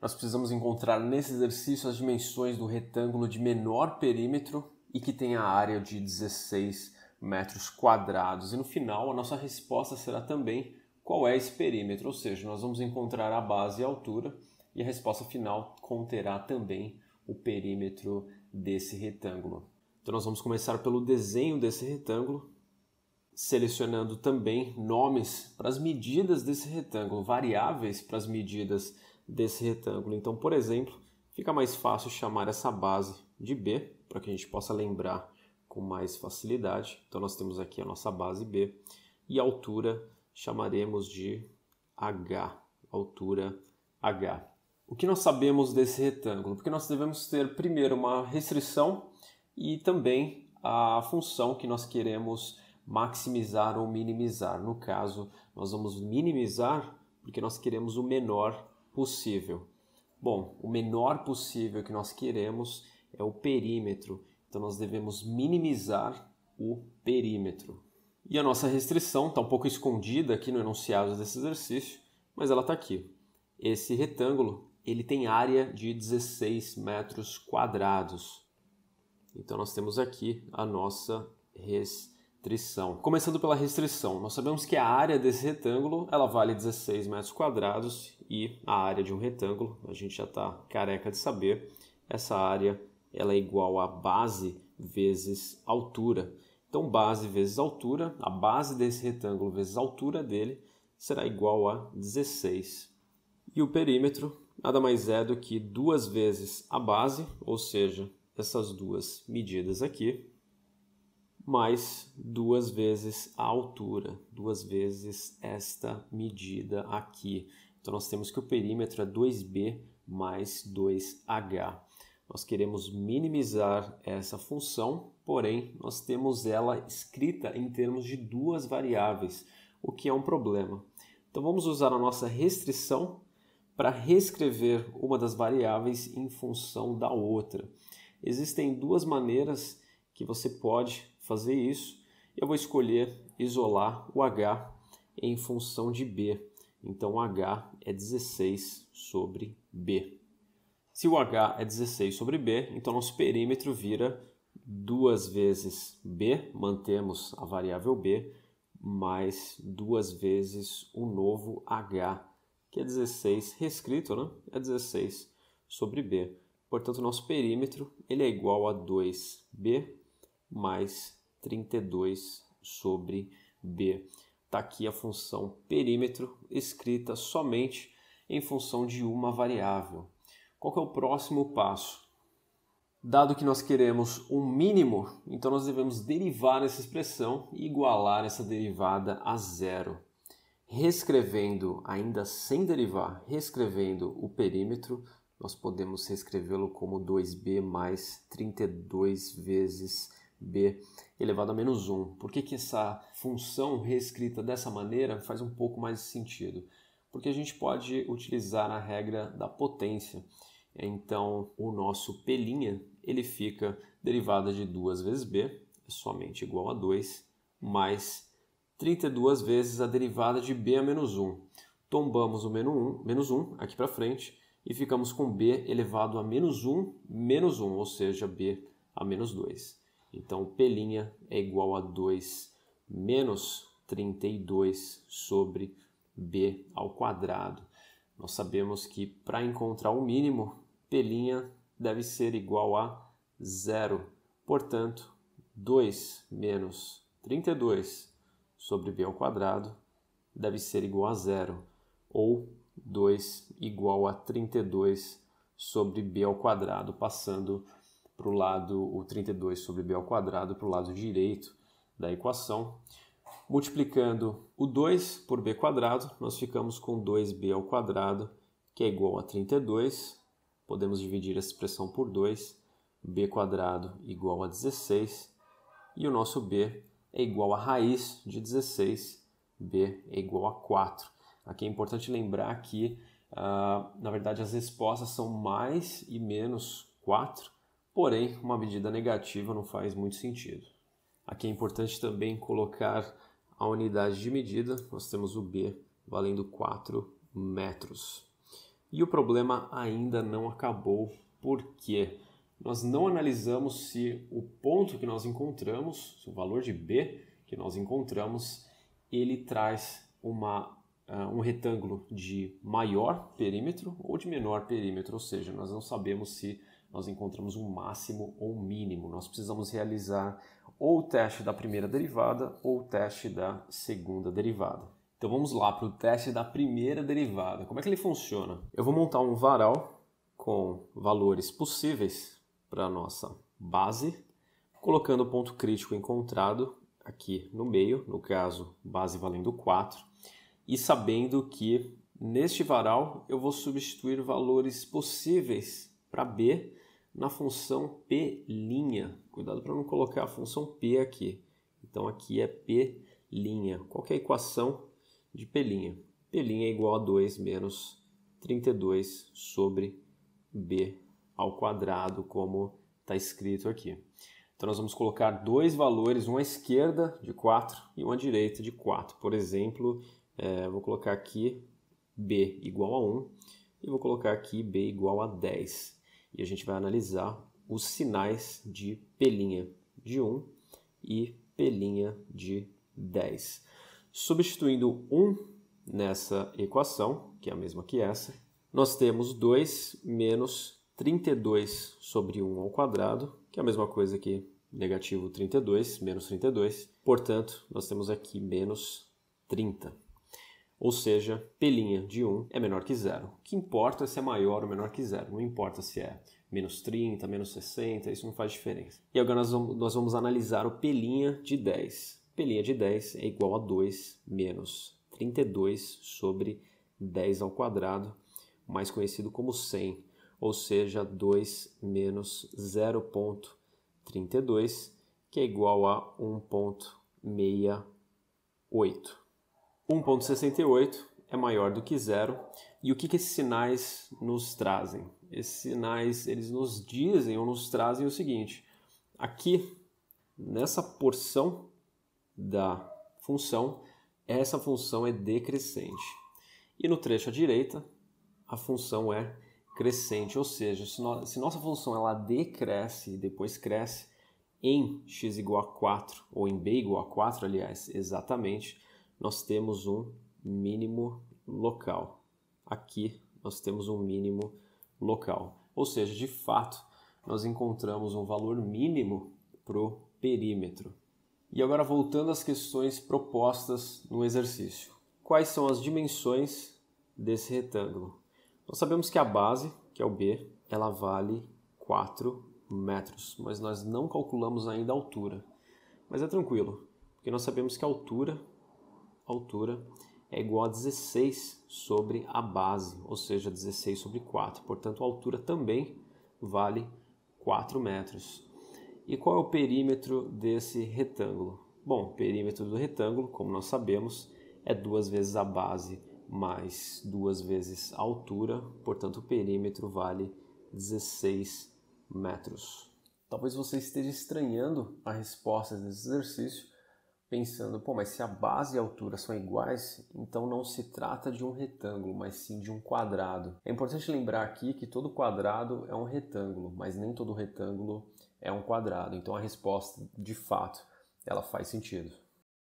Nós precisamos encontrar nesse exercício as dimensões do retângulo de menor perímetro e que tem a área de 16 metros quadrados. E no final a nossa resposta será também qual é esse perímetro, ou seja, nós vamos encontrar a base e a altura e a resposta final conterá também o perímetro desse retângulo. Então nós vamos começar pelo desenho desse retângulo, selecionando também nomes para as medidas desse retângulo, variáveis para as medidas desse retângulo. Então, por exemplo, fica mais fácil chamar essa base de B, para que a gente possa lembrar com mais facilidade. Então, nós temos aqui a nossa base B e a altura chamaremos de H, altura H. O que nós sabemos desse retângulo? Porque nós devemos ter primeiro uma restrição e também a função que nós queremos maximizar ou minimizar. No caso, nós vamos minimizar porque nós queremos o menor possível. Bom, o menor possível que nós queremos é o perímetro, então nós devemos minimizar o perímetro. E a nossa restrição está um pouco escondida aqui no enunciado desse exercício, mas ela está aqui. Esse retângulo ele tem área de 16 metros quadrados. Então nós temos aqui a nossa restrição. Começando pela restrição, nós sabemos que a área desse retângulo ela vale 16 metros quadrados e a área de um retângulo, a gente já está careca de saber, essa área ela é igual a base vezes altura. Então base vezes altura, a base desse retângulo vezes a altura dele será igual a 16. E o perímetro nada mais é do que 2 vezes a base, ou seja, essas duas medidas aqui, mais 2 vezes a altura, 2 vezes esta medida aqui. Então nós temos que o perímetro é 2b mais 2h. Nós queremos minimizar essa função, porém nós temos ela escrita em termos de duas variáveis, o que é um problema. Então vamos usar a nossa restrição para reescrever uma das variáveis em função da outra. Existem duas maneiras que você pode fazer isso. Eu vou escolher isolar o h em função de b. Então h é 16 sobre b. Se o h é 16 sobre b, então nosso perímetro vira 2 vezes b, mantemos a variável b, mais 2 vezes o novo h, que é 16, reescrito, né? É 16 sobre b. Portanto, nosso perímetro ele é igual a 2b mais 32 sobre b. Está aqui a função perímetro escrita somente em função de uma variável. Qual que é o próximo passo? Dado que nós queremos um mínimo, então nós devemos derivar essa expressão e igualar essa derivada a zero. Reescrevendo, ainda sem derivar, reescrevendo o perímetro, nós podemos reescrevê-lo como 2b mais 32 vezes b elevado a menos 1. Por que essa função reescrita dessa maneira faz um pouco mais de sentido? Porque a gente pode utilizar a regra da potência. Então, o nosso P' ele fica derivada de 2 vezes b, é somente igual a 2, mais 32 vezes a derivada de b a menos 1. Tombamos o menos 1 aqui para frente e ficamos com b elevado a menos 1, ou seja, b a menos 2. Então, P' é igual a 2 menos 32 sobre b ao quadrado. Nós sabemos que para encontrar o mínimo, P' deve ser igual a 0. Portanto, 2 menos 32 sobre b ao quadrado deve ser igual a 0. Ou 2 igual a 32 sobre b ao quadrado, passando para o lado, o 32 sobre b ao quadrado para o lado direito da equação. Multiplicando o 2 por b quadrado, nós ficamos com 2b ao quadrado, que é igual a 32. Podemos dividir essa expressão por 2, b quadrado igual a 16, e o nosso b é igual a raiz de 16, b é igual a 4. Aqui é importante lembrar que, na verdade, as respostas são mais e menos 4, porém, uma medida negativa não faz muito sentido. Aqui é importante também colocar a unidade de medida. Nós temos o b valendo 4 metros. E o problema ainda não acabou, porque nós não analisamos se o ponto que nós encontramos, se o valor de B que nós encontramos, ele traz um retângulo de maior perímetro ou de menor perímetro, ou seja, nós não sabemos se nós encontramos um máximo ou um mínimo. Nós precisamos realizar ou o teste da primeira derivada ou o teste da segunda derivada. Então vamos lá para o teste da primeira derivada. Como é que ele funciona? Eu vou montar um varal com valores possíveis para a nossa base, colocando o ponto crítico encontrado aqui no meio, no caso, base valendo 4, e sabendo que neste varal eu vou substituir valores possíveis para B na função P'. Cuidado para não colocar a função P aqui. Então aqui é P'. Qual que é a equação de P'? P' é igual a 2 menos 32 sobre B ao quadrado, como está escrito aqui. Então nós vamos colocar dois valores, um à esquerda de 4 e um à direita de 4. Por exemplo, vou colocar aqui B igual a 1 e vou colocar aqui B igual a 10. E a gente vai analisar os sinais de P' de 1 e P' de 10. Substituindo 1 nessa equação, que é a mesma que essa, nós temos 2 menos 32 sobre 1 ao quadrado, que é a mesma coisa que negativo 32, menos 32. Portanto, nós temos aqui menos 30. Ou seja, P' de 1 é menor que 0. O que importa é se é maior ou menor que 0. Não importa se é menos 30, menos 60, isso não faz diferença. E agora nós vamos analisar o P' de 10. P' de 10 é igual a 2 menos 32 sobre 10 ao quadrado, mais conhecido como 100. Ou seja, 2 menos 0,32, que é igual a 1,68. 1,68 é maior do que 0. E o que esses sinais nos trazem? Esses sinais, eles nos dizem ou nos trazem o seguinte: aqui, nessa porção da função, essa função é decrescente. E no trecho à direita, a função é crescente, ou seja, se nossa função ela decresce e depois cresce em x igual a 4, ou em b igual a 4, aliás, exatamente, nós temos um mínimo local. Aqui nós temos um mínimo local. Ou seja, de fato, nós encontramos um valor mínimo para o perímetro. E agora voltando às questões propostas no exercício. Quais são as dimensões desse retângulo? Nós sabemos que a base, que é o B, ela vale 4 metros, mas nós não calculamos ainda a altura. Mas é tranquilo, porque nós sabemos que a altura é igual a 16 sobre a base, ou seja, 16 sobre 4. Portanto, a altura também vale 4 metros. E qual é o perímetro desse retângulo? Bom, o perímetro do retângulo, como nós sabemos, é 2 vezes a base mais 2 vezes a altura, portanto o perímetro vale 16 metros. Talvez você esteja estranhando a resposta desse exercício, pensando, mas se a base e a altura são iguais, então não se trata de um retângulo, mas sim de um quadrado. É importante lembrar aqui que todo quadrado é um retângulo, mas nem todo retângulo é um quadrado. Então a resposta, de fato, ela faz sentido.